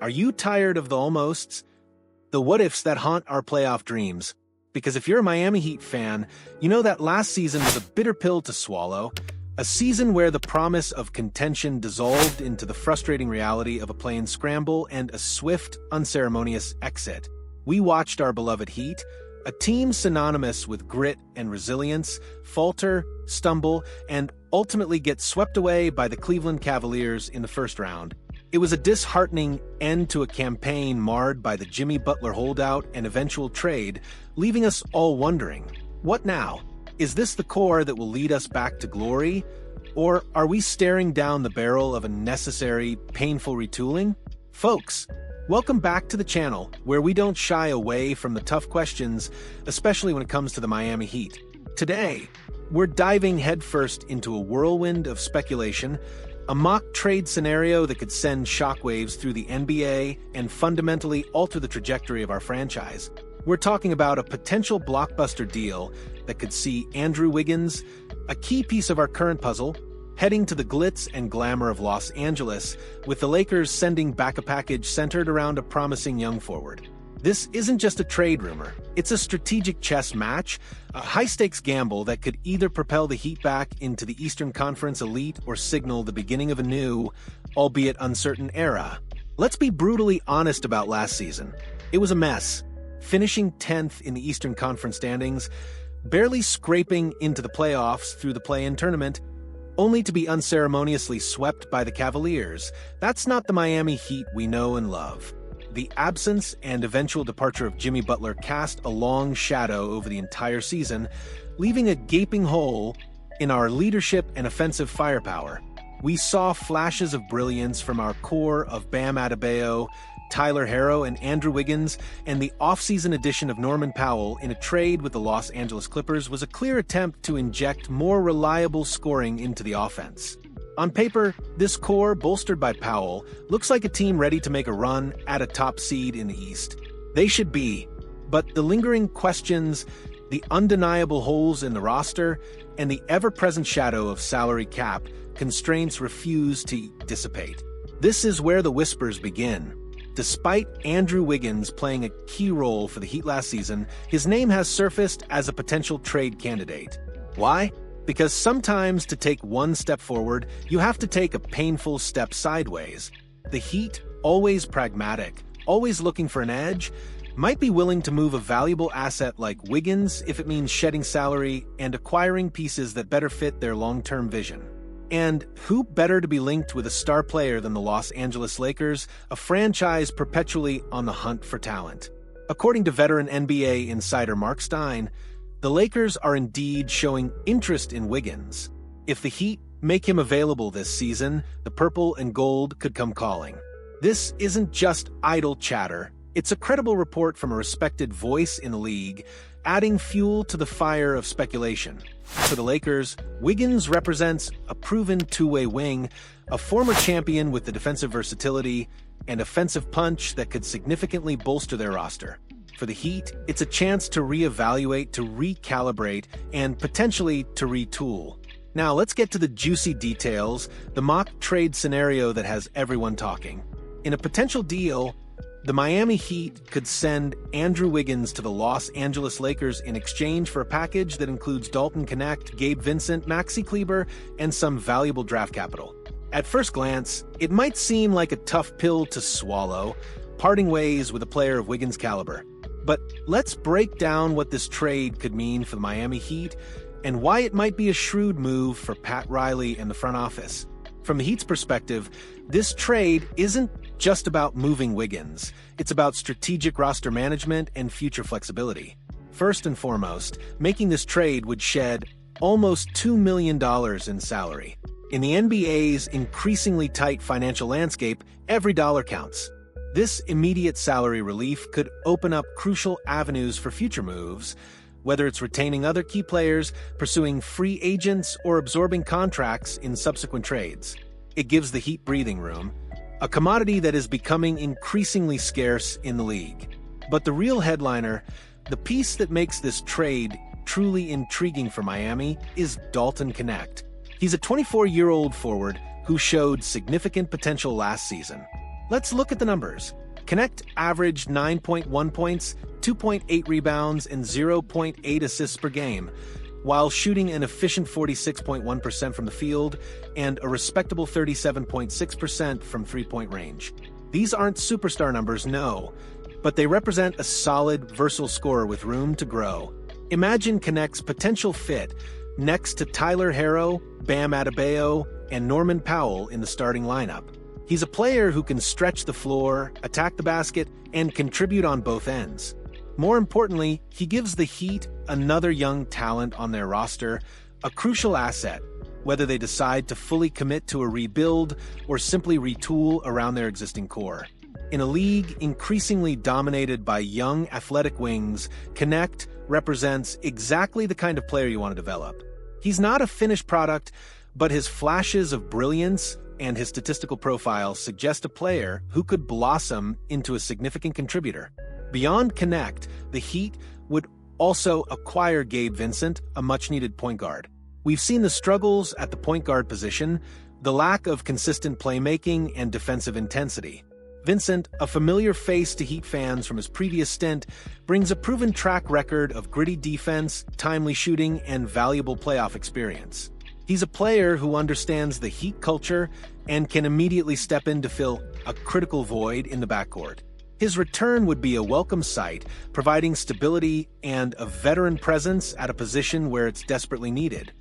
Are you tired of the almosts? The what-ifs that haunt our playoff dreams? Because if you're a Miami Heat fan, you know that last season was a bitter pill to swallow. A season where the promise of contention dissolved into the frustrating reality of a play-in scramble and a swift, unceremonious exit. We watched our beloved Heat, a team synonymous with grit and resilience, falter, stumble, and ultimately get swept away by the Cleveland Cavaliers in the first round. It was a disheartening end to a campaign marred by the Jimmy Butler holdout and eventual trade, leaving us all wondering, what now? Is this the core that will lead us back to glory? Or are we staring down the barrel of a necessary, painful retooling? Folks, welcome back to the channel, where we don't shy away from the tough questions, especially when it comes to the Miami Heat. Today, we're diving headfirst into a whirlwind of speculation, a mock trade scenario that could send shockwaves through the NBA and fundamentally alter the trajectory of our franchise. We're talking about a potential blockbuster deal that could see Andrew Wiggins, a key piece of our current puzzle, heading to the glitz and glamour of Los Angeles, with the Lakers sending back a package centered around a promising young forward. This isn't just a trade rumor, it's a strategic chess match, a high-stakes gamble that could either propel the Heat back into the Eastern Conference elite or signal the beginning of a new, albeit uncertain era. Let's be brutally honest about last season. It was a mess, finishing 10th in the Eastern Conference standings, barely scraping into the playoffs through the play-in tournament, only to be unceremoniously swept by the Cavaliers. That's not the Miami Heat we know and love. The absence and eventual departure of Jimmy Butler cast a long shadow over the entire season, leaving a gaping hole in our leadership and offensive firepower. We saw flashes of brilliance from our core of Bam Adebayo, Tyler Herro, and Andrew Wiggins, and the offseason addition of Norman Powell in a trade with the Los Angeles Clippers was a clear attempt to inject more reliable scoring into the offense. On paper, this core, bolstered by Powell, looks like a team ready to make a run at a top seed in the East. They should be, but the lingering questions, the undeniable holes in the roster, and the ever-present shadow of salary cap constraints refuse to dissipate. This is where the whispers begin. Despite Andrew Wiggins playing a key role for the Heat last season, his name has surfaced as a potential trade candidate. Why? Because sometimes to take one step forward, you have to take a painful step sideways. The Heat, always pragmatic, always looking for an edge, might be willing to move a valuable asset like Wiggins if it means shedding salary and acquiring pieces that better fit their long-term vision. And who better to be linked with a star player than the Los Angeles Lakers, a franchise perpetually on the hunt for talent? According to veteran NBA insider Mark Stein, the Lakers are indeed showing interest in Wiggins. If the Heat make him available this season, the purple and gold could come calling. This isn't just idle chatter. It's a credible report from a respected voice in the league, adding fuel to the fire of speculation. For the Lakers, Wiggins represents a proven two-way wing, a former champion with the defensive versatility and offensive punch that could significantly bolster their roster. For the Heat, it's a chance to reevaluate, to recalibrate, and potentially to retool. Now let's get to the juicy details, the mock trade scenario that has everyone talking. In a potential deal, the Miami Heat could send Andrew Wiggins to the Los Angeles Lakers in exchange for a package that includes Dalton Knecht, Gabe Vincent, Maxi Kleber, and some valuable draft capital. At first glance, it might seem like a tough pill to swallow, parting ways with a player of Wiggins' caliber. But let's break down what this trade could mean for the Miami Heat and why it might be a shrewd move for Pat Riley and the front office. From the Heat's perspective, this trade isn't just about moving Wiggins. It's about strategic roster management and future flexibility. First and foremost, making this trade would shed almost $2 million in salary. In the NBA's increasingly tight financial landscape, every dollar counts. This immediate salary relief could open up crucial avenues for future moves, whether it's retaining other key players, pursuing free agents, or absorbing contracts in subsequent trades. It gives the Heat breathing room, a commodity that is becoming increasingly scarce in the league. But the real headliner, the piece that makes this trade truly intriguing for Miami, is Dalton Knecht. He's a 24-year-old forward who showed significant potential last season. Let's look at the numbers. Connect averaged 9.1 points, 2.8 rebounds, and 0.8 assists per game, while shooting an efficient 46.1% from the field and a respectable 37.6% from three-point range. These aren't superstar numbers, no, but they represent a solid, versatile scorer with room to grow. Imagine Connect's potential fit next to Tyler Herro, Bam Adebayo, and Norman Powell in the starting lineup. He's a player who can stretch the floor, attack the basket, and contribute on both ends. More importantly, he gives the Heat another young talent on their roster, a crucial asset, whether they decide to fully commit to a rebuild or simply retool around their existing core. In a league increasingly dominated by young, athletic wings, Connect represents exactly the kind of player you want to develop. He's not a finished product, but his flashes of brilliance and his statistical profile suggest a player who could blossom into a significant contributor. Beyond Connect, the Heat would also acquire Gabe Vincent, a much-needed point guard. We've seen the struggles at the point guard position, the lack of consistent playmaking and defensive intensity. Vincent, a familiar face to Heat fans from his previous stint, brings a proven track record of gritty defense, timely shooting, and valuable playoff experience. He's a player who understands the Heat culture and can immediately step in to fill a critical void in the backcourt. His return would be a welcome sight, providing stability and a veteran presence at a position where it's desperately needed.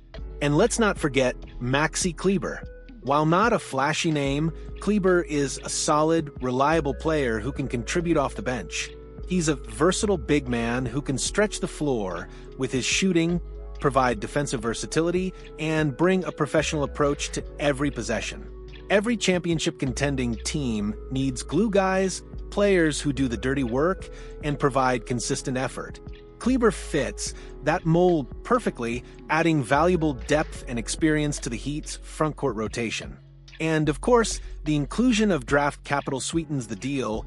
And let's not forget Maxi Kleber. While not a flashy name, Kleber is a solid, reliable player who can contribute off the bench. He's a versatile big man who can stretch the floor with his shooting, provide defensive versatility, and bring a professional approach to every possession. Every championship-contending team needs glue guys, players who do the dirty work, and provide consistent effort. Kleber fits that mold perfectly, adding valuable depth and experience to the Heat's frontcourt rotation. And, of course, the inclusion of draft capital sweetens the deal,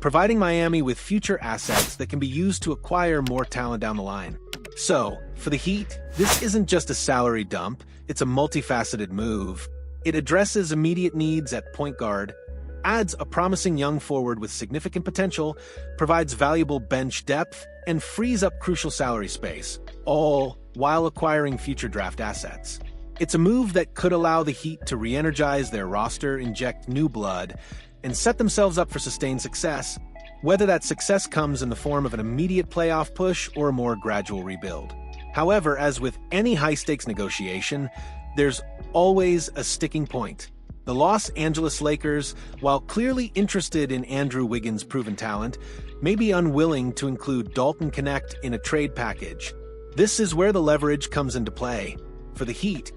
providing Miami with future assets that can be used to acquire more talent down the line. So, for the Heat, this isn't just a salary dump, it's a multifaceted move. It addresses immediate needs at point guard, adds a promising young forward with significant potential, provides valuable bench depth, and frees up crucial salary space, all while acquiring future draft assets. It's a move that could allow the Heat to re-energize their roster, inject new blood, and set themselves up for sustained success, whether that success comes in the form of an immediate playoff push or a more gradual rebuild. However, as with any high-stakes negotiation, there's always a sticking point. The Los Angeles Lakers, while clearly interested in Andrew Wiggins' proven talent, may be unwilling to include Dalton Connect in a trade package. This is where the leverage comes into play. For the Heat,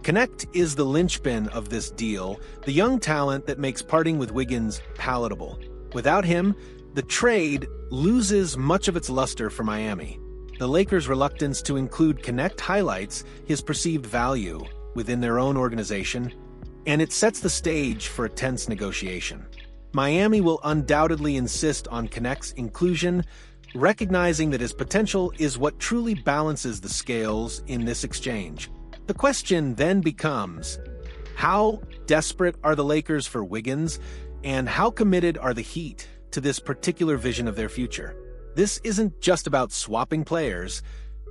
Connect is the linchpin of this deal, the young talent that makes parting with Wiggins palatable. Without him, the trade loses much of its luster for Miami. The Lakers' reluctance to include Connect highlights his perceived value within their own organization, and it sets the stage for a tense negotiation. Miami will undoubtedly insist on Connect's inclusion, recognizing that his potential is what truly balances the scales in this exchange. The question then becomes, how desperate are the Lakers for Wiggins, and how committed are the Heat to this particular vision of their future? This isn't just about swapping players,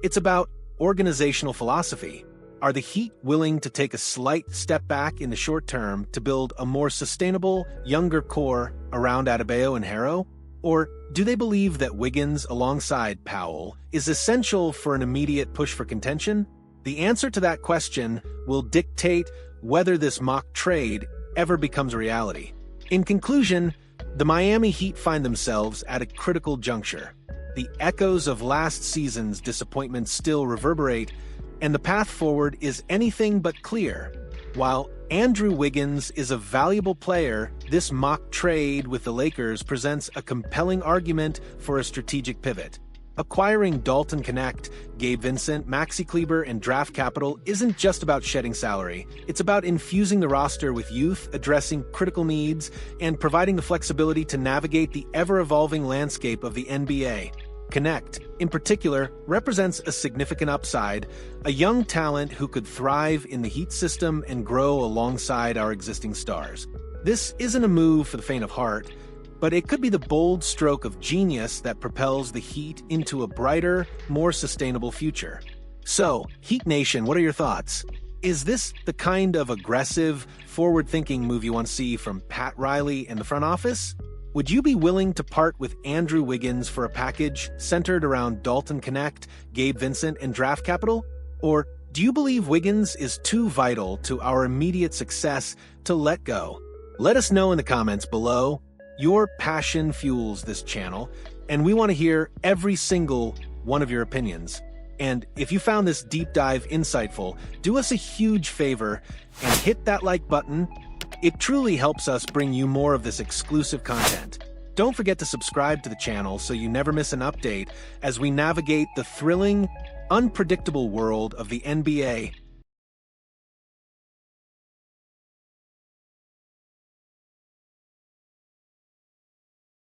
it's about organizational philosophy. Are the Heat willing to take a slight step back in the short term to build a more sustainable, younger core around Adebayo and Herro? Or do they believe that Wiggins, alongside Powell, is essential for an immediate push for contention? The answer to that question will dictate whether this mock trade ever becomes a reality. In conclusion, the Miami Heat find themselves at a critical juncture. The echoes of last season's disappointment still reverberate, and the path forward is anything but clear. While Andrew Wiggins is a valuable player, this mock trade with the Lakers presents a compelling argument for a strategic pivot. Acquiring Dalton Connect, Gabe Vincent, Maxi Kleber, and draft capital isn't just about shedding salary. It's about infusing the roster with youth, addressing critical needs, and providing the flexibility to navigate the ever-evolving landscape of the NBA. Connect, in particular, represents a significant upside, a young talent who could thrive in the Heat system and grow alongside our existing stars. This isn't a move for the faint of heart, but it could be the bold stroke of genius that propels the Heat into a brighter, more sustainable future. So, Heat Nation, what are your thoughts? Is this the kind of aggressive, forward-thinking move you want to see from Pat Riley and the front office? Would you be willing to part with Andrew Wiggins for a package centered around Dalton Connect, Gabe Vincent, and draft capital? Or do you believe Wiggins is too vital to our immediate success to let go? Let us know in the comments below. Your passion fuels this channel, and we want to hear every single one of your opinions. And if you found this deep dive insightful, do us a huge favor and hit that like button. It truly helps us bring you more of this exclusive content. Don't forget to subscribe to the channel so you never miss an update as we navigate the thrilling, unpredictable world of the NBA.